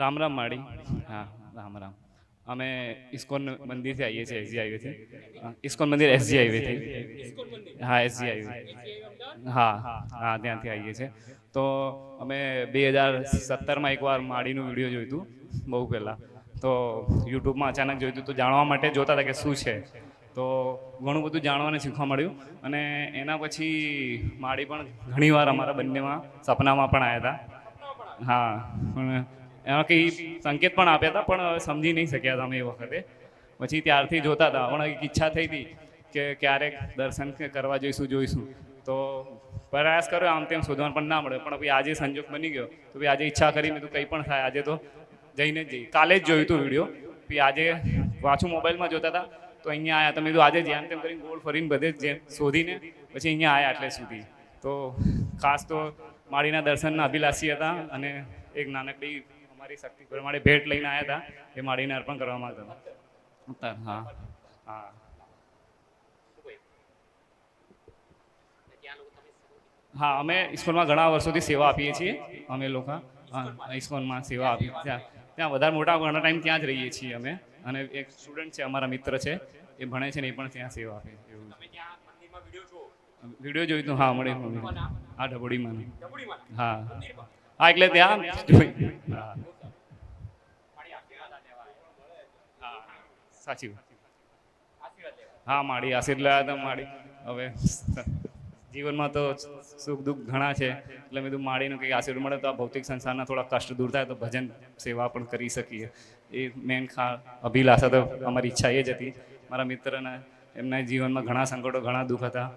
રામ રામ માળી. હા, રામ રામ. અમે ઇસ્કોન મંદિરથી આવીએ છીએ, એસજી હાઈવેથી. ઇસ્કોન મંદિર એસજી હાઈવેથી. હા, એસજી હાઈવે. હા હા, ત્યાંથી આવીએ છીએ. તો અમે 2017માં એકવાર માળીનું વિડીયો જોયું હતું, બહુ પહેલાં. તો યુટ્યુબમાં અચાનક જોયું હતું, તો જાણવા માટે જોતા હતા કે શું છે. તો ઘણું બધું જાણવાને શીખવા મળ્યું. અને એના પછી માળી પણ ઘણીવાર અમારા બંનેમાં સપનામાં પણ આવ્યા હતા. હા, પણ એમાં કંઈ સંકેત પણ આપ્યા હતા, પણ સમજી નહીં શક્યા હતા અમે એ વખતે. પછી ત્યારથી જોતા હતા, પણ એક ઈચ્છા થઈ હતી કે ક્યારેક દર્શન કરવા જોઈશું. તો પ્રયાસ કર્યો આમ તેમ શોધવાનું, પણ ના મળે. પણ પછી આજે સંજોગ બની ગયો, તો પછી આજે ઈચ્છા કરી મેં તો કંઈ પણ થાય, આજે તો જઈને જ જઈએ. કાલે જ જોયું હતું વિડીયો, પછી આજે પાછું મોબાઈલમાં જોતા હતા, તો અહીંયા આવ્યા. તમે કીધું આજે જેમ તેમ કરીને ગોળ ફરીને બધે જ શોધીને પછી અહીંયા આવ્યા એટલે સુધી. તો ખાસ તો માળીના દર્શનના અભિલાષી હતા, અને એક નાનકડી અમારી શક્તિ પ્રમાણે ભેટ લઈને આવ્યા હતા, એ માળીને અર્પણ કરવા માંગતા હતા. હા હા. હા, અમે ઇસ્કોનમાં ઘણા વર્ષોથી સેવા આપીએ છીએ. અમે લોકો ઇસ્કોનમાં સેવા આપીએ ત્યાં વધારે મોટા ઘણા ટાઈમ ત્યાં જ રહીએ છીએ અમે. અને એક સ્ટુડન્ટ છે, અમારા મિત્ર છે, એ ભણે છે ને એ પણ ત્યાં સેવા આપે છે. એવું વિડીયો જોયું હતું. હા, મળે. હા, ઢબોડીમાં. હા હા, એટલે ત્યાં જોઈ. હા હા, સાચી વાત. હા, માળી આશીર્વાદ હતા. માળી હવે જીવનમાં તો સુખ દુઃખ ઘણા છે, એટલે મેં કીધું માળીનું કંઈક આશીર્વાદ મળે તો આ ભૌતિક સંસારના થોડા કષ્ટ દૂર થાય, તો ભજન સેવા પણ કરી શકીએ. એ મેન અભિલાષા તો અમારી ઈચ્છા એ જ હતી. મારા મિત્રના એમના જીવનમાં ઘણા સંકટો, ઘણા દુઃખ હતા.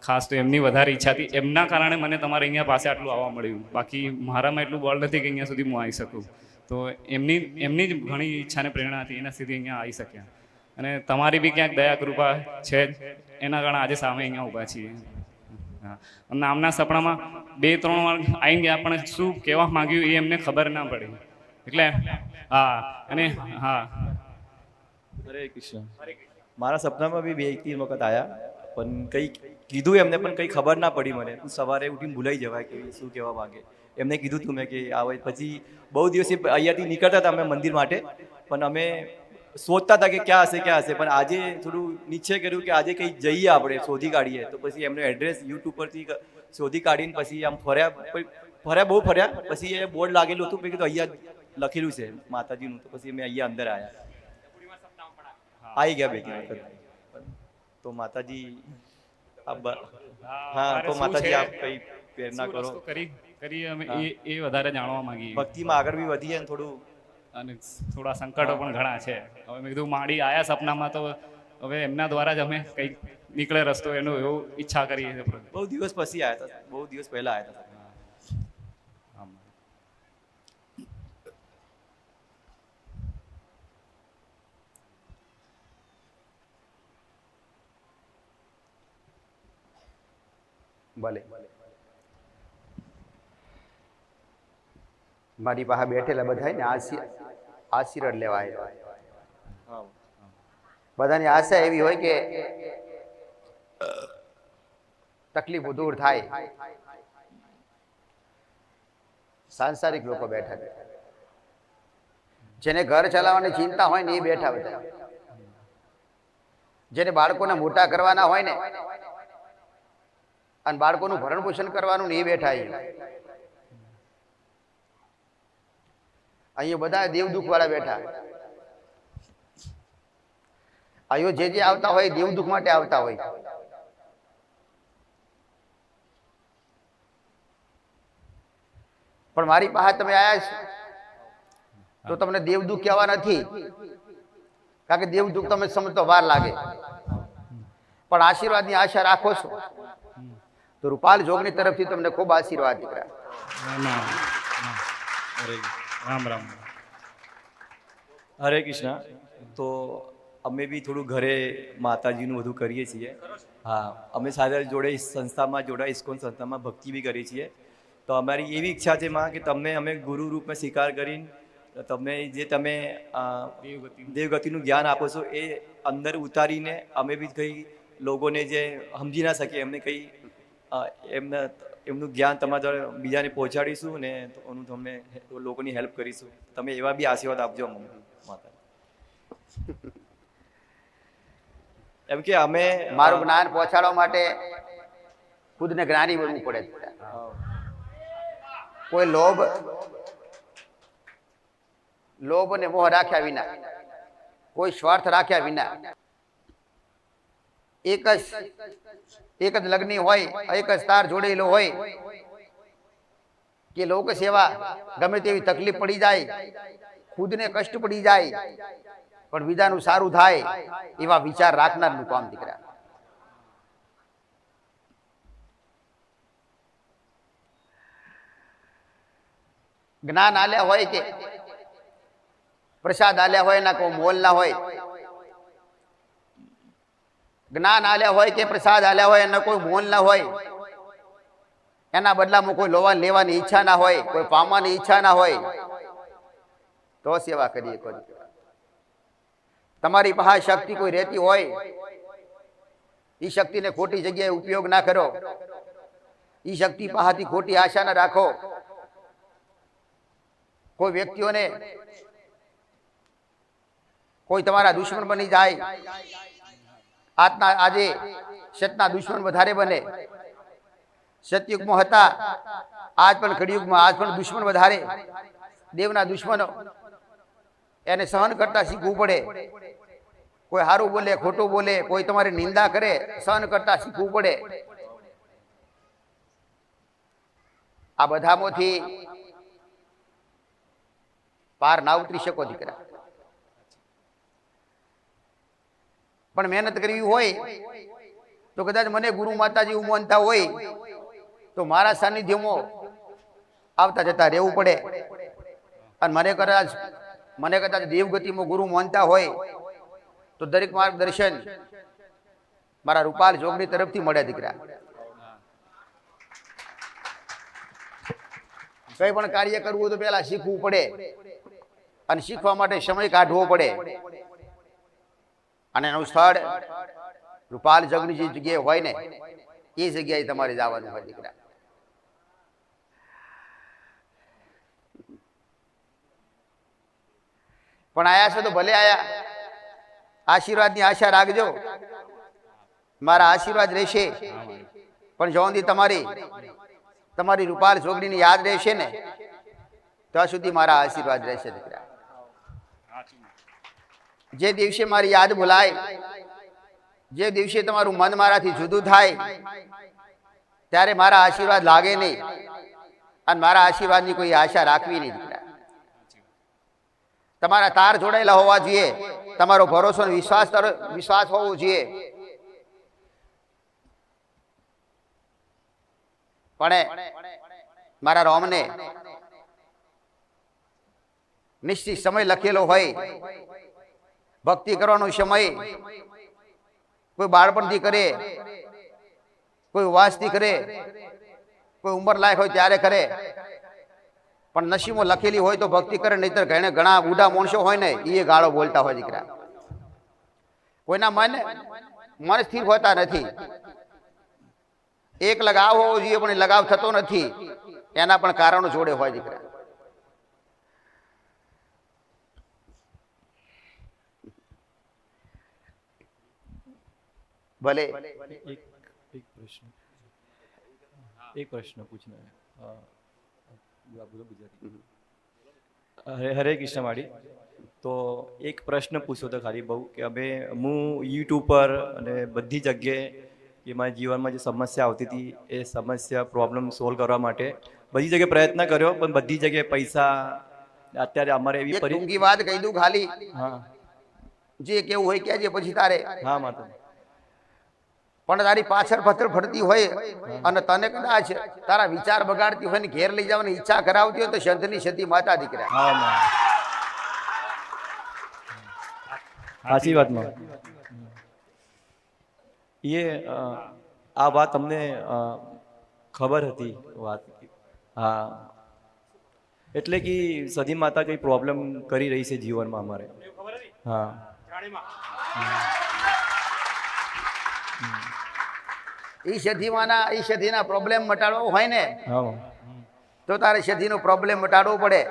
ખાસ તો એમની વધારે ઈચ્છા હતી. એમના કારણે મને તમારે અહીંયા પાસે આટલું આવવા મળ્યું. બાકી મારામાં એટલું બળ નથી કે અહીંયા સુધી હું આવી શકું. તો એમની જ ઘણી ઈચ્છા અને પ્રેરણા હતી, એના સુધી અહીંયા આવી શક્યા. અને તમારી બી ક્યાંક દયા કૃપા છે જ, એના કારણે આજે સામે અહીંયા ઊભા છીએ. હા, નામના સપનામાં 2-3 વાર આવીને ગયા, પણ શું કહેવા માંગ્યું એ એમને ખબર ના પડી. એટલે હા. અને હા, હરે કૃષ્ણ. મારા સપનામાં બી 2-3 વખત આવ્યા, પણ કંઈ કીધું એમને, પણ કંઈ ખબર ના પડી મને. સવારે ઉઠીને ભૂલાઈ જવાય કે શું કહેવા માંગે. એમને કીધું તું મેં કે આવે. પછી બહુ દિવસે અહીંયાથી નીકળતા હતા અમે મંદિર માટે, પણ અમે સોચતા હતા કે ક્યાં હશે. પણ આજે થોડું નિશ્ચય કર્યું કે આજે કંઈ જઈએ, આપણે શોધી કાઢીએ. તો પછી એમનો એડ્રેસ યુટ્યુબ પરથી શોધી કાઢીને પછી આમ બહુ ફર્યા. પછી એ બોર્ડ લાગેલું હતું, પછી કીધું અહીંયા લખેલું છે માતાજીનું. તો પછી અમે અહીંયા અંદર આવ્યા, આવી ગયા 2-3 વખત. તો માતાજી હા, તો માતાજી આપ કઈ પ્રેરણા કરો. કરી અમે એ વધારે જાણવા માંગીએ. ભક્તિમાં આગળ બી વધીએ ને થોડું. અને થોડા સંકટો પણ ઘણા છે. હવે મેં કીધું માળી આયા સપનામાં, તો હવે એમના દ્વારા જ અમે કંઈક નીકળે રસ્તો, એનું એવું ઈચ્છા કરીએ છીએ. બહુ દિવસ પછી આવ્યા હતા, બહુ દિવસ પહેલા આવ્યા હતા. ભલે મારી પાસે બેઠેલા બધા ને આશીર્વાદ લેવા આવ્યા. બધાની આશા એવી હોય કે તકલીફો દૂર થાય. સાંસારિક લોકો બેઠા છે, જેને ઘર ચલાવવાની ચિંતા હોય ને એ બેઠા બધા. જેને બાળકોને મોટા કરવાના હોય ને અને બાળકોનું ભરણ પોષણ કરવાનું ને એ બેઠા. અહીંયા બધા દેવ દુઃખ વાળા બેઠા. અહીંયા જે આવતા હોય દેવ દુઃખ માટે આવતા હોય. પણ મારી પાસે તમે આયા છો તો તમને દેવ દુઃખ કહેવા નથી, કારણ કે દેવ દુઃખ તમે સમજતો વાર લાગે. પણ આશીર્વાદની આશા રાખો છો તો રૂપાલ જોગની તરફથી તમને ખૂબ આશીર્વાદ નીકળ્યા. રામ રામ. હરે કૃષ્ણ. તો અમે બી થોડું ઘરે માતાજીનું બધું કરીએ છીએ. હા, અમે સાથે જોડે સંસ્થામાં જોડાય, ઇસ્કોન સંસ્થામાં ભક્તિ બી કરીએ છીએ. તો અમારી એવી ઈચ્છા છે માં કે તમને અમે ગુરુ રૂપમાં સ્વીકાર કરીને તમે જે દેવગતિનું જ્ઞાન આપો છો એ અંદર ઉતારીને અમે બી કંઈ લોકોને જે સમજી ના શકીએ એમને કંઈ એમને એમનું જ્ઞાન તમારા દ્વારા બીજાને પહોંચાડીશું ને એનું તમને લોકોની હેલ્પ કરીશું. તમે એવા બી આશીર્વાદ આપજો મમ્મી માતા. એમ કે અમે મારું જ્ઞાન પહોંચાડવા માટે ખુદને જ્ઞાની બનવું પડે. કોઈ લોભ અને મોહ રાખ્યા વિના, કોઈ સ્વાર્થ રાખ્યા વિના એક જ લગ્ન હોય, એક જ તાર જોડેલો હોય કે લોક સેવા ગમે તેવી તકલીફ પડી જાય, ખુદને કષ્ટ પડી જાય પણ બીજાનું સારું થાય એવા વિચાર રાખનારનું કામ દીકરા. જ્ઞાન આલ્યા હોય કે પ્રસાદ આલ્યા હોય એના કોઈ મોલ ના હોય, જ્ઞાન આલ્યા હોય કે પ્રસાદ આલ્યા હોય એના કોઈ મોલ ના હોય, એના બદલામાં કોઈ લેવાની ઈચ્છા ના હોય, કોઈ પામવાની ઈચ્છા ના હોય તો સેવા કરીએ. તમારી પાસે શક્તિ કોઈ રહેતી હોય એ શક્તિને ખોટી જગ્યાએ ઉપયોગ ના કરો, એ શક્તિ પાસેથી ખોટી આશા ના રાખો. કોઈ વ્યક્તિઓને કોઈ તમારા દુશ્મન બની જાય, આજે સતના દુશ્મન વધારે બને. સતયુગમાં હતા, આજ પણ કળિયુગમાં આજ પણ દુશ્મન વધારે. દેવના દુશ્મનો એને સહન કરતા શીખવું પડે. કોઈ સારું બોલે, ખોટું બોલે, કોઈ તમારી નિંદા કરે, સહન કરતા શીખવું પડે. આ બધામાંથી પાર ના ઉતરી શકો દીકરા. પણ મહેનત કરવી હોય તો કદાચ મને ગુરુ માતાજી માનતા હોય તો મારા સાનિધ્યમાં આવતા જતા રહેવું પડે. અને મને કદાચ દેવગતિમાં ગુરુ માનતા હોય તો દરેક માર્ગદર્શન મારા રૂપાલ જોગણી તરફથી મળે દીકરા. કઈ પણ કાર્ય કરવું તો પેલા શીખવું પડે અને શીખવા માટે સમય કાઢવો પડે. અને એનું સ્થળ રૂપાલ જગની જે જગ્યાએ હોય ને એ જગ્યાએ તમારે જવાનું હોય દીકરા. પણ આયા છે તો ભલે આયા, આશીર્વાદની આશા રાખજો. મારા આશીર્વાદ રહેશે પણ જો સુધી તમારી રૂપાલ જોગણીની યાદ રહેશે ને ત્યાં સુધી મારા આશીર્વાદ રહેશે દીકરા. જે દિવસે મારી યાદ ભૂલાય, જે દિવસે તમારું મન મારાથી જુદું થાય ત્યારે મારા આશીર્વાદ લાગે નહીં અને મારા આશીર્વાદની કોઈ આશા રાખવી નહીં દીકરા. તમારા તાર જોડાયેલા હોવા જોઈએ, તમારો ભરોસો અને વિશ્વાસ હોવો જોઈએ. પણ મારા રોમને નિશ્ચિત સમય લખેલો હોય, ભક્તિ કરવાનો સમય કોઈ બાળપણથી કરે, કોઈ વાસથી કરે, કોઈ ઉંમર લાયક હોય ત્યારે કરે. પણ નસીબમાં લખેલી હોય તો ભક્તિ કરે, નહીતર ઘણા બુઢા માણસો હોય ને એ ગાળો બોલતા હોય દીકરા. કોઈના મન સ્થિર હોતા નથી. એક લગાવ હોવો જોઈએ પણ એ લગાવ થતો નથી. એના પણ કારણો જોડે હોય દીકરા. ભલે એક પ્રશ્ન પૂછના. હરે કૃષ્ણ માડી. તો એક પ્રશ્ન પૂછ્યો હતો ખાલી બહુ કે હવે હું યુટ્યુબ પર અને બધી જગ્યાએ કે મારા જીવનમાં જે સમસ્યા આવતી હતી એ સમસ્યા પ્રોબ્લેમ સોલ્વ કરવા માટે બધી જગ્યાએ પ્રયત્ન કર્યો પણ બધી જગ્યાએ પૈસા અત્યારે અમારે એવી ટૂંકી વાત કહી દઉં ખાલી. હા, જે કેવું હોય કહેજે પછી તારે. હા માતા. પણ તારી પાછળ પથ્થર ફરતી હોય અને તને કદાચ તારા વિચાર બગાડતી હોય ને ઘેર લઈ જવાની ઈચ્છા કરાવતી હોય તો સંતની સતી માતા દીકરા. હા માં, સાચી વાતમાં એ આ વાત અમને ખબર હતી વાત. હા, એટલે કે સતી માતા કઈ પ્રોબ્લેમ કરી રહી છે જીવનમાં અમારે. હા, એ સધીના પ્રોબ્લેમ મટાડવો હોય ને હા માં. તો તારે સધીનો પ્રોબ્લેમ મટાડવો પડે.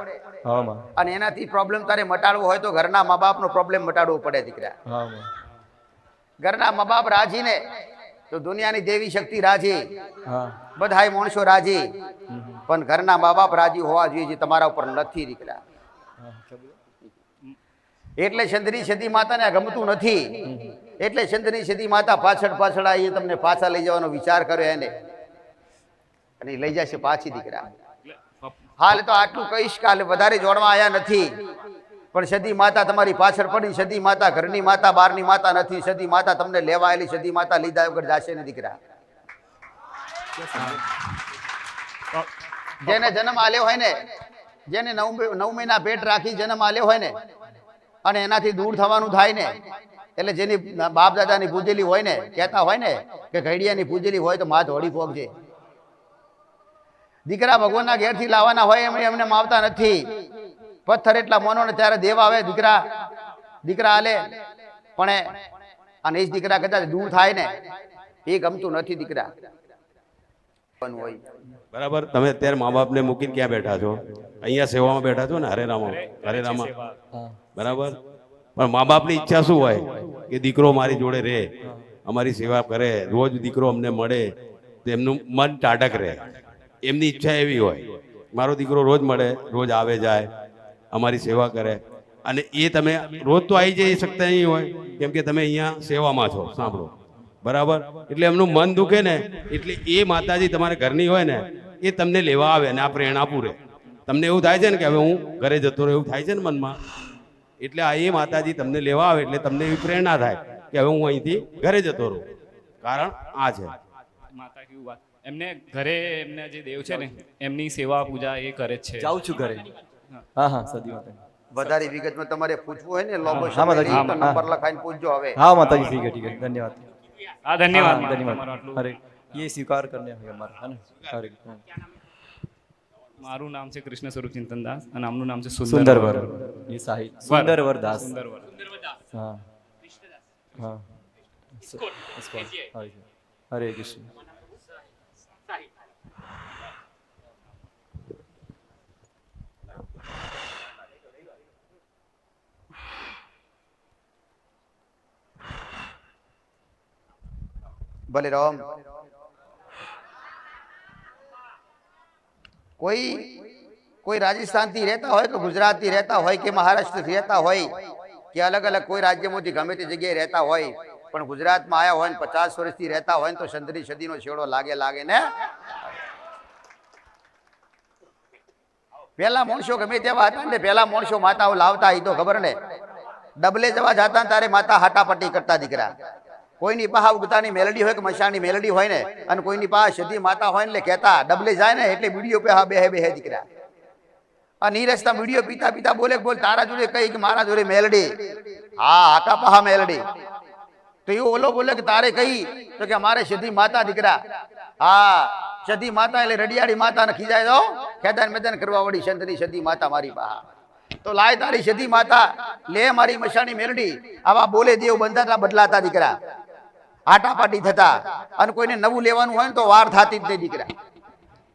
હા માં. અને એનાથી પ્રોબ્લેમ તારે મટાડવો હોય તો ઘરના મા બાપનો પ્રોબ્લેમ મટાડવો પડે દીકરા. હા માં. ઘરના મા બાપ રાજી ને તો દુનિયાની દેવી શક્તિ રાજી, હા. બધાય માણસો રાજી, પણ ઘરના મા બાપ રાજી હોવા જોઈએ, જે તમારા ઉપર નથી દીકરા. એટલે ચંદ્રની સતી માતાને આ ગમતું નથી. એટલે ચંદ્રની સતી માતા પાછળ આવી તમને પાછા લઈ જવાનો વિચાર કર્યો એને, અને લઈ જશે પાછી દીકરા. હાલ તો આટલું કહીશ, કાલે વધારે જોડવા આવ્યા નથી, પણ સતી માતા તમારી પાછળ પડી. સતી માતા ઘરની માતા, બહારની માતા નથી. સતી માતા તમને લેવા આવેલી, સતી માતા લીધા વગર જાશે ને દીકરા. જેને જન્મ આલ્યો હોય ને, જેને 9 મહિના પેટ રાખી જન્મ આલ્યો હોય ને, અને એનાથી દૂર થવાનું થાય ને, એટલે જેની બાપ દાદાની પૂજેલી હોય ને, કહેતા હોય ને કે ઘડિયાની પૂજેલી હોય તો માથ વળી પોગજે. દીકરા ભગવાનના ઘેરથી લાવવાના હોય એમને માવતા નથી. પથ્થર એટલા મોનો ને ત્યારે દેવ આવે દીકરા આલે, પણ અને એ દીકરા કદાચ દૂર થાય ને એ ગમતું નથી દીકરા. બરાબર. તમે અત્યારે મા બાપને મૂકીને ક્યાં બેઠા છો? અહીંયા સેવામાં બેઠા છો ને, હરેરામાં. બરાબર. પણ મા બાપની ઈચ્છા શું હોય કે દીકરો મારી જોડે રહે, અમારી સેવા કરે, રોજ દીકરો અમને મળે તો એમનું મન ટાઢક રહે. એમની ઈચ્છા એવી હોય મારો દીકરો રોજ મળે, રોજ આવે જાય, અમારી સેવા કરે. અને એ તમે રોજ તો આવી જઈ શકતા નહીં હોય, કેમ કે તમે અહીંયા સેવામાં છો. સાંભળો, બરાબર. એટલે એમનું મન દુખે ને, એટલે એ માતાજી તમારા ઘરની હોય ને, એ તમને લેવા આવે ને આ પ્રેરણા પૂરે. તમને એવું થાય છે ને કે હવે હું ઘરે જતો રહું, એવું થાય છે ને મનમાં. એટલે આ એ માતાજી તમને લેવા આવે એટલે તમને એવી પ્રેરણા થાય કે હવે હું અહીંથી ઘરે જતો રહું. કારણ આ છે માતા કેવું વાત, એમને ઘરે એમને જે દેવ છે ને એમની સેવા પૂજા એ કરે જ છે. જાઉં છું ઘરે. હા હા, સદી માતા. વધારે વિગતમાં તમારે પૂછવું હોય ને લોગો હા, માતાજી. નંબર લખાઈને પૂછજો હવે. हाँ माता जी, ठीक है ठीक है, धन्यवाद. હા ધન્યવાદ हाँ, धन्यवाद. તમારો આટલું. अरे ये स्वीकार करने हैं हमारा, है ना? अरे મારું નામ છે કૃષ્ણ સ્વરૂપ ચિંતન દાસ અને આમનું નામ છે सुंदरवर, ये साहिल सुंदरवर दास. સુંદરવર. हाँ हाँ. इसको हरे कृष्ण. ભલે રામ. કોઈ રાજસ્થાન થી રહેતા હોય કે ગુજરાત થી રહેતા હોય કે મહારાષ્ટ્ર થી રહેતા હોય કે અલગ અલગ કોઈ રાજ્યમાંથી ગમે તે જગ્યાએ રહેતા હોય, પણ ગુજરાતમાં આવ્યા હોય ને 50 વર્ષથી રહેતા હોય ને તો ચંદ્રની સદીનો છેડો લાગે ને. પેલા માણસો ગમે તેવા હતા ને, પેલા માણસો માતાઓ લાવતા, એ તો ખબર ને. ડબલે જવા જતા ને તારે માતા હાટાપટ્ટી કરતા દીકરા. કોઈની પાસે ઉગતાની મેલડી હોય કે મશાની મેલડી હોય ને, અને કોઈની પાસે સતી માતા હોય ને એટલે કહેતા ડબલે જાય ને એટલે વિડીયો પે બેહે દીકરા. અને ઈ રસ્તા વિડીયો પીતા બોલ તારા જોડે કઈ કે મારા જોડે મેલડી. હા, હાકા પહા મેલડી. તો એવું ઓલો બોલે કે તારે કઈ, તો કે અમારે સતી માતા દીકરા. હા, સતી માતા એટલે રડિયાળી માતા ને ખીજાય દો, ખેદાન મેદાન કરવા વાળી સંતની સતી માતા મારી પાસે. તો લાય તારી સતી માતા, લે મારી મશાની મેલડી. આવા બોલે દેવ બંધાતા બદલાતા દીકરા, આટાપાટી થતા. અને કોઈને નવું લેવાનું હોય ને તો વાર થતી જ નહીં દીકરા.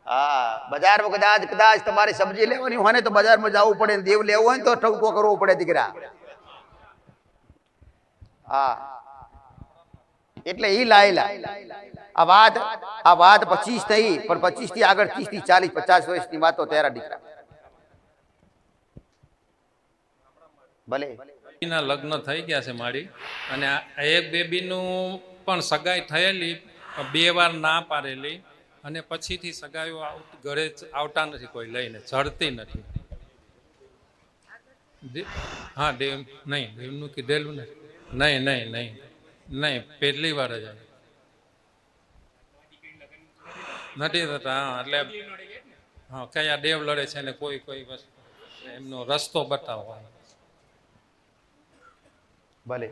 હા, બજારમાં કદાચ તમારે સબ્જી લેવાની હોય ને તો બજારમાં જવું પડે, દેવ લેવું હોય ને તો ઠપકો કરવો પડે દીકરા. હા, એટલે ઈ લાયેલા આ વાત 25 થઈ, પણ 25 થી આગળ 30 થી 40 50 વર્ષની વાતો તેરા દીકરા. ભલે ના લગ્ન થઈ ગયા છે મારી, અને આ એક બેબીનું પણ સગાઈ થયેલી, 2 વાર ના પાડેલી, અને પછીથી સગાઈઓ ઘરે આવતા નથી, કોઈ લઈને જડતી નથી. હા, દેવ નહીં, દેવનું કીધેલું નહીં, નહીં પહેલી વાર જ નથી થતા. હા, એટલે હા, કયા દેવ લડે છે ને કોઈ વસ્તુ એમનો રસ્તો બતાવો. ભલે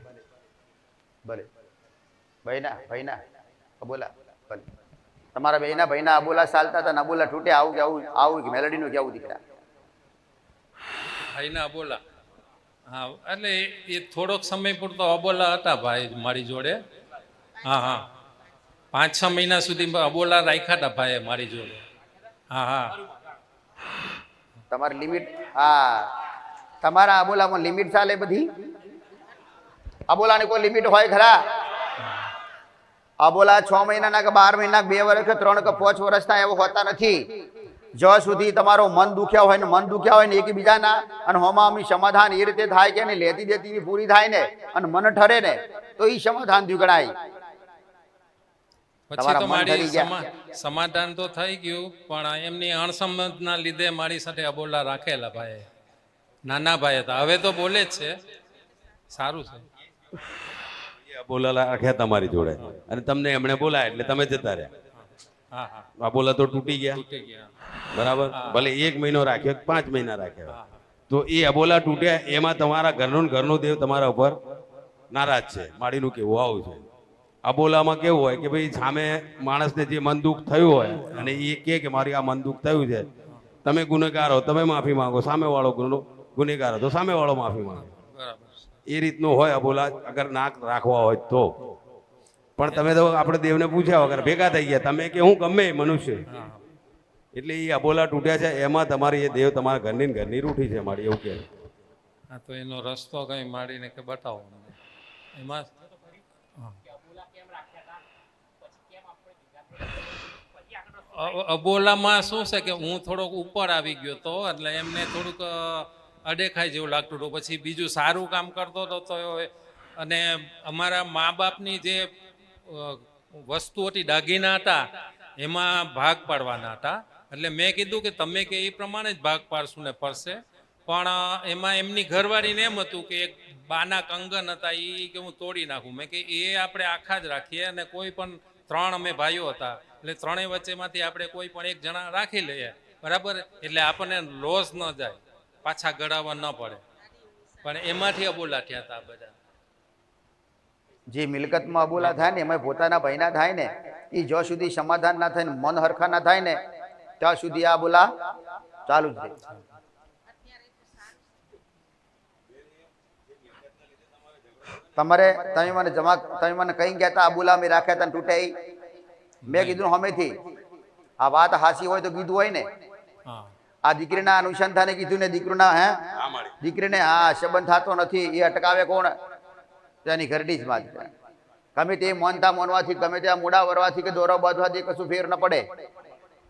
ભાઈના અબોલા. ભલે તમારા ભાઈના અબોલા ચાલતા હતા, અબોલા તૂટે, આવું કે મેલડીનું કેવું દીકરા? ભાઈના અબોલા. હા, એટલે એ થોડોક સમય પૂરતો અબોલા હતા ભાઈ મારી જોડે. હા, 5-6 મહિના સુધી અબોલા રાખ્યા હતા ભાઈએ મારી જોડે. હા હા તમારી લિમિટ, હા તમારા આબોલામાં લિમિટ ચાલે બધી? આબોલાની કોઈ લિમિટ હોય ખરા? આબોલા 6 મહિનાના કે 12 મહિના, 2 વર્ષ કે 3 કે 5 વર્ષના એવો હોતા નથી. જ્યાં સુધી તમારો મન દુખ્યા હોય ને એકબીજાના અને હોમામી સમાધાન એ રીતે થાય કે લેતી દેતી પૂરી થાય ને અને મન ઠરે ને તો એ સમાધાન ગણાય. પછી તમારા તો મન મારી ઠરી ગયા. સમાધાન તો થઈ ગયું, પણ એમની અણસમજના લીધે મારી સાથે અબોલા રાખેલા ભાઈએ. નાના ભાઈ હતા, હવે તો બોલે જ છે, સારું છે. અબોલા રાખ્યા તમારી જોડે અને તમને એમણે બોલાય એટલે તમે જતા રહ્યા. હા હા અબોલા તો તૂટી ગયા, તૂટી ગયા. બરાબર. ભલે 1 મહિનો રાખ્યો, 5 મહિના રાખ્યા, તો એ અબોલા તૂટ્યા એમાં તમારા ઘરનું દેવ તમારા ઉપર નારાજ છે. માડીનું કેવું આવું છે. અબોલામાં કેવું હોય કે ભાઈ સામે માણસને જે મન દુઃખ થયું હોય અને એ કે મારી આ મન દુઃખ થયું છે, તમે ગુનેગાર હો તમે માફી માંગો, સામેવાળો ગુનેગાર હતો સામેવાળો માફી માંગે. બરાબર. એ રીતનું હોય અબોલા અગર નાક રાખવા હોય તો. પણ તમે તો આપણે દેવને પૂછ્યા વગર ભેગા થઈ ગયા, તમે કે હું ગમે એ મનુષ્ય. એટલે એ અબોલા તૂટ્યા છે એમાં તમારી એ દેવ તમારા ઘરની રૂઠી છે મારી, એવું કે. હા તો એનો રસ્તો કઈ માડીને કે બતાવો મને. એમાં અબોલામાં શું છે કે હું થોડોક ઉપર આવી ગયો તો એટલે એમને થોડુંક અડેખાય જેવું લાગતું હતું. પછી બીજું સારું કામ કરતો હતો તો અને અમારા મા બાપની જે વસ્તુ હતી, દાગીના હતા, એમાં ભાગ પાડવાના હતા. એટલે મેં કીધું કે તમે કે એ પ્રમાણે જ ભાગ પાડશું ને પડશે. પણ એમાં એમની ઘરવાળીને એમ હતું કે એક બાના કંગન હતા એ કે હું તોડી નાખું. મેં કે એ આપણે આખા જ રાખીએ અને કોઈ પણ 3 અમે ભાઈઓ હતા એટલે 3 વચ્ચેમાંથી આપણે કોઈ પણ એક જણા રાખી લઈએ, બરાબર, એટલે આપણને લોસ ન જાય, પાછા ગળાવવા ન પડે. પણ એમાંથી અબોલા થયા હતા બધા. જે મિલકતમાં અબોલા થાય ને એમાં પોતાના ભાઈના થાય ને એ જ્યાં સુધી સમાધાન ના થાય ને મન હરખા ના થાય ને ત્યાં સુધી આ બોલા ચાલુ જ રહે. તમે મને કઈ ગયા હતા આબુલા અમે રાખ્યા હતા તૂટે? મેં કીધું હમેથી આ વાત હાસી હોય તો કીધું હોય ને. હા આ દીકરીના અનુસંધાને કીધું ને દીકરીના દીકરીને હા સંબંધ થતો નથી એ અટકાવે કોણ? તેની ઘરડી જ વાત. ગમે તે મોનતા મોનવાથી, ગમે ત્યાં મૂડા વરવાથી કે દોરો બાંધવાથી કશું ફેર ન પડે.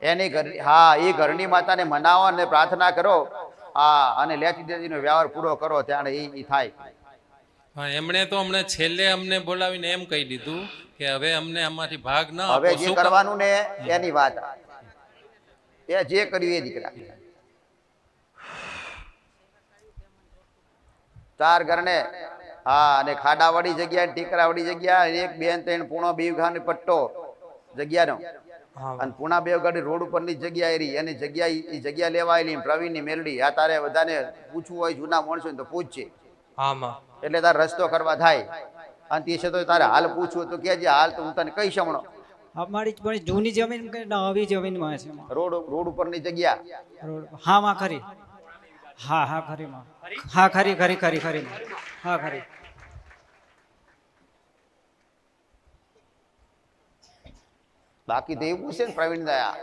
એની ઘર, હા, એ ઘરની માતાને મનાવો અને પ્રાર્થના કરો, હા, અને લેતી દેતીનો વ્યવહાર પૂરો કરો, ત્યારે એ થાય. હા, એમણે તો અમને છેલ્લે અમને બોલાવીને એમ કહી દીધું કે હવે અમને આમાંથી ભાગ ન આપો. હવે જે શું કામ? કરવાનું ને એની વાત, એ જે કર્યું એ દીકરા. 4 ઘરને, હા, અને ખાડાવાળી જગ્યા, ટીકરાવાળી જગ્યા, 1, 2, 3 પૂણો 2 વીઘાનો પટ્ટો જગ્યાનો, અને પૂણા 2 ગાડી રોડ ઉપરની જગ્યા એરી, અને જગ્યા લેવાયેલી પ્રવીણની મેલડી. આ તારે બધાને પૂછવું હોય, જૂના માણસો તો પૂછશે, એટલે તારે રસ્તો કરવા થાય. અને તે છતાં તારે હાલ પૂછવું તો કેજે, હાલ તો હું તને કહી શકણો. અમારી પણ જૂની જમીન કે નવી જમીનમાં છે. રોડ ઉપરની જગ્યા, હા માં ખરી, હા ખરી માં, હા ખરી હા ખરી. બાકી તો એવું છે ને પ્રવીણ દયા,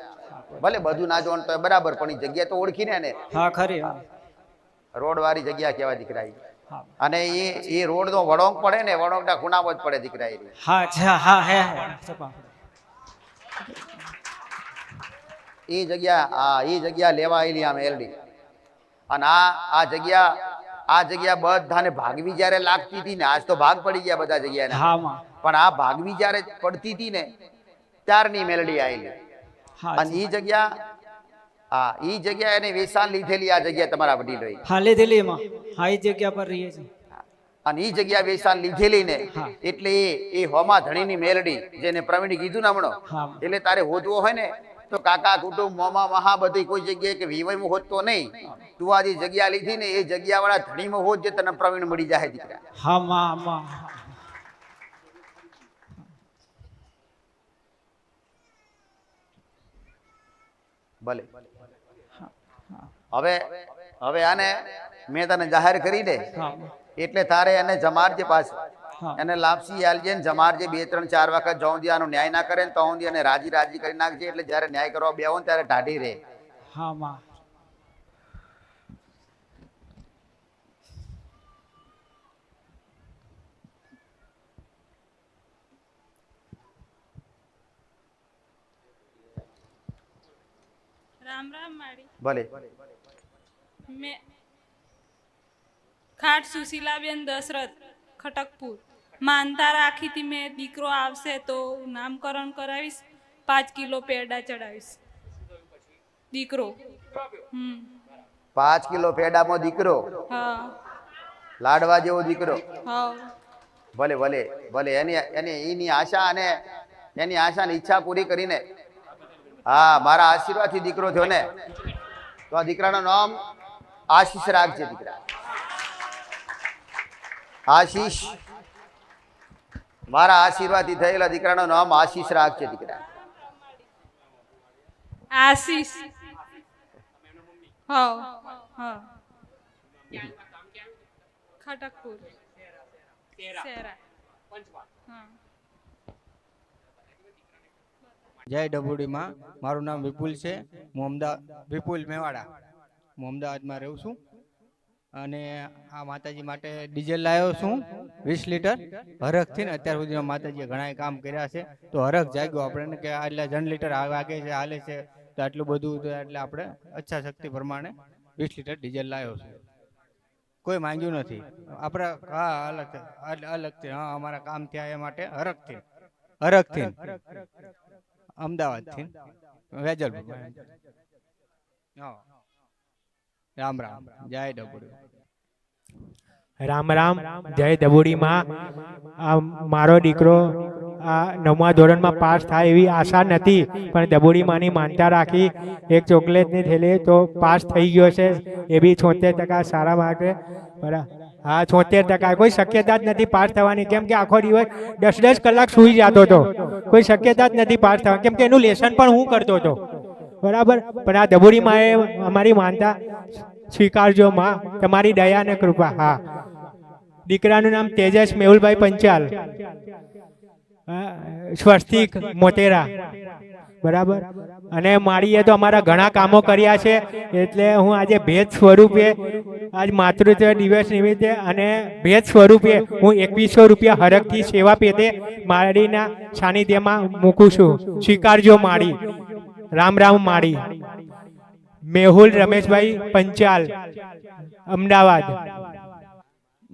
ભલે બધું ના જોવાનું તો બરાબર, પણ એ જગ્યા તો ઓળખીને ને. હા ખરી. રોડ વાળી જગ્યા કહેવાય દીકરા. હા. અને એ રોડ નો વળોંગ પડે ને, વળોંગના ખૂણામાં જ પડે દીકરા. એ જગ્યા લેવાયેલી આમ એલડી. અને આ જગ્યા બધાને ભાગવી જ્યારે લાગતી હતી ને, આજ તો ભાગ પડી ગયા બધા જગ્યાને, પણ આ ભાગવી જ્યારે પડતી હતી ને ત્યારની મેલડી આવેલી. અને એ જગ્યા એને વેચાણ લીધેલી, આ જગ્યા તમારા વડીલોએ. હા લીધેલી એમાં, હા એ જગ્યા પર રહીએ છીએ. અને એ જગ્યા વેચાણ લીધેલી ને, એટલે એ હોમા ધણીની મેલડી, જેને પ્રવીણે કીધું ને હમણાં, એટલે તારે હોદવો હોય ને તો કાકા કુટુંબ મોમા મહા બધી કોઈ જગ્યાએ કે વિવાહમાં હોતો નહીં. તું આ જે જગ્યા લીધી ને એ જગ્યા વાળા ધણીમાં હોત જે તને પ્રવીણ મળી જાય દીકરા. હા માં. ભલે હવે આને મેં તને જાહેર કરી દે, એટલે તારે એને જમાડજે પાછું. હા. એને લાપસી આલજે ને જમાડજે 2 3 4 વખત જઉં દી આનો ન્યાય ના કરે ને તો દી અને રાજી રાજી કરી નાખજે એટલે જ્યારે ન્યાય કરવા બેહો ને ત્યારે ટાઢી રહે. હા માં. રામ રામ માડી ભલે. મેં ખાટ સુશીલાબેન દશરથ ખટકપુર માનતા રાખી હતી મેં દીકરો આવશે તો નામકરણ કરાવીશ 5 કિલો પેડા ચડાવીશ દીકરો 5 કિલો પેડામાં દીકરો, હા લાડવા જેવો દીકરો. હા ભલે ભલે ભલે. એની આશા અને એની આશા ને ઈચ્છા પૂરી કરીને હા મારા આશીર્વાદથી દીકરો થયો ને તો આ દીકરાનું નામ આશીષ રાખજે. દીકરા આશીષ, મારા આશીર્વાદથી થયેલા દીકરાનું નામ આશીષ રાખજે. દીકરા આશીષ. હા હા ખટકપુર શેરા. હા જય ડબુડીમાં. મારું નામ વિપુલ છે. વિપુલ મેવાડા. હું અમદાવાદમાં રહું છું અને આ માતાજી માટે ડીઝલ લાવ્યો છું 20 લીટર હરખથી ને. અત્યાર સુધીમાં માતાજીએ ઘણા કામ કર્યા છે તો હરખ જાગ્યો આપણે કે આટલા જન લીટર વાગે છે હાલે છે તો આટલું બધું તો એટલે આપણે અચ્છા શક્તિ પ્રમાણે 20 લીટર ડીઝલ લાવ્યો છું. કોઈ માંગ્યું નથી આપણે. હા અલગથી હા અમારા કામ થયા એ માટે હરખથી અમદાવાદથી વેજલ. રામ રામ. જય ડબુડી. રામ રામ. જય ડબુડીમાં. મારો દીકરો આ 9મા ધોરણમાં પાસ થાય એવી આશા નથી પણ ડબુડીમાંની માનતા રાખી એક ચોકલેટની થેલી તો પાસ થઈ ગયો છે એ બી 76% સારા માટે. બરાબર. હા 76%. કોઈ શક્યતા જ નથી પાસ થવાની કેમ કે આખો દિવસ 10 કલાક સૂઈ જતો હતો. કોઈ શક્યતા જ નથી પાસ થવાની કેમ કે એનું લેસન પણ હું કરતો હતો. બરાબર. પણ આ ડબુડીમાં એ અમારી માનતા સ્વીકારજો માં, તમારી દયા અને કૃપા. હા. દીકરાનું નામ તેજસ મેહુલભાઈ પંચાલ, સ્વસ્તિક મોટેરા. બરાબર. અને મારીએ તો અમારા ઘણા કામો કર્યા છે એટલે હું આજે ભેટ સ્વરૂપે આજ માતૃત્વ દિવસ નિમિત્તે અને ભેટ સ્વરૂપે હું 2100 રૂપિયા હરખથી સેવા પેટે મારીના સાનિધ્યમાં મૂકું છું. સ્વીકારજો મારી. રામ રામ મારી. મેહુલ રમેશભાઈ પંચાલ, અમદાવાદ.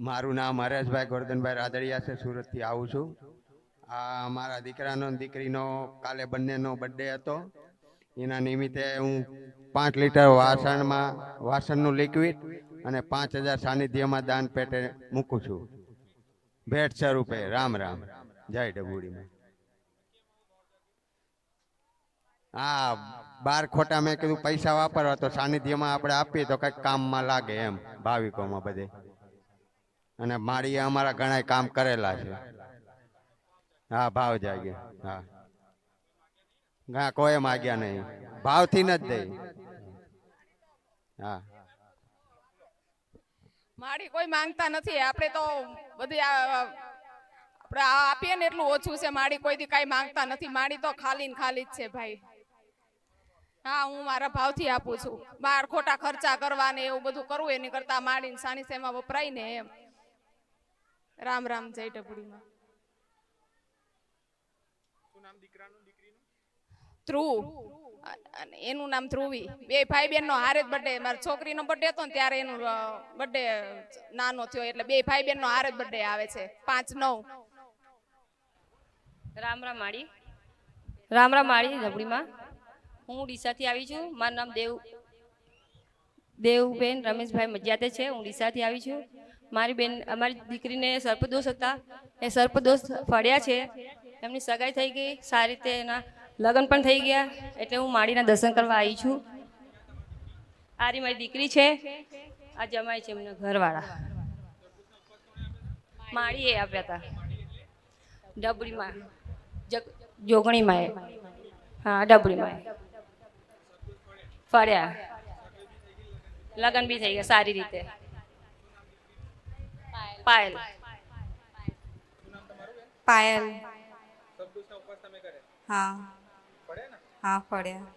મારું નામ હરેશભાઈ ગોરધનભાઈ રાદડિયા છે. સુરતથી આવું છું. આ મારા દીકરાનો અને દીકરીનો કાલે બંનેનો બર્થડે હતો. એના નિમિત્તે હું 5 લીટર વાસણનું લિક્વિડ અને 5000 સાનિધ્યમાં દાન પેટે મૂકું છું ભેટ સ્વરૂપે. રામ રામ. જય ડબુડીમાં. હા 12 ખોટા મેં કીધું પૈસા વાપરવા તો સાનિધ્યમાં આપણે આપીએ તો કંઈક કામમાં લાગે એમ ભાવિકોમાં બધે. અને મારીએ અમારા ઘણા કામ કરેલા છે. હા ભાવ જાગ્યા. હા હા કોઈ માગ્યા નહીં, ભાવથી ન જ દઈ. હા માડી કોઈ માંગતા નથી. આપણે તો બધી આપણે આપીએ ને એટલું ઓછું છે. માડી કોઈથી કાંઈ માંગતા નથી. માડી તો ખાલી ને ખાલી જ છે ભાઈ. હા હું મારા ભાવથી આપું છું. બહાર ખોટા ખર્ચા કરવા ને એવું બધું કરવું એની કરતા માડીને સાની સેમાં વપરાય ને એમ. રામ રામ. જય ડબુડીમાં. ધ્રુવ અને એનું નામ ધ્રુવી. 2 ભાઈ બહેન નો હારે જ બર્થડે. મારી છોકરીનો બર્થડે હતો ને ત્યારે એનું બર્થડે નાનો થયો એટલે 2 ભાઈ બહેન નો હારે જ બર્થડે આવે છે. 5/9. રામ રામ માળી. રામ રામ માળી ધબડીમાં. હું ડીસાથી આવી છું. મારું નામ દેવબેન રમેશભાઈ મજિયાતે છે. હું ડીસાથી આવી છું. મારી બેન અમારી દીકરીને સર્પદોષ હતા. એ સર્પદોષ ફળ્યા છે. એમની સગાઈ થઈ ગઈ સારી રીતે. એના લગ્ન પણ થઈ ગયા એટલે હું માળીના દર્શન કરવા આવી છું. આરી મારી દીકરી છે. આ જમાઈ છે એમના ઘરવાળા. માળી એ આપ્યા હતા ડબડીમાં જોગણીમાં. હા ડબડીમાં ફર્યા. લગ્ન બી થઈ ગયા સારી રીતે. પાયલ પાયલ. સબદુસના ઉપવાસ તમે કરે હા પડે ને હા પડ્યા.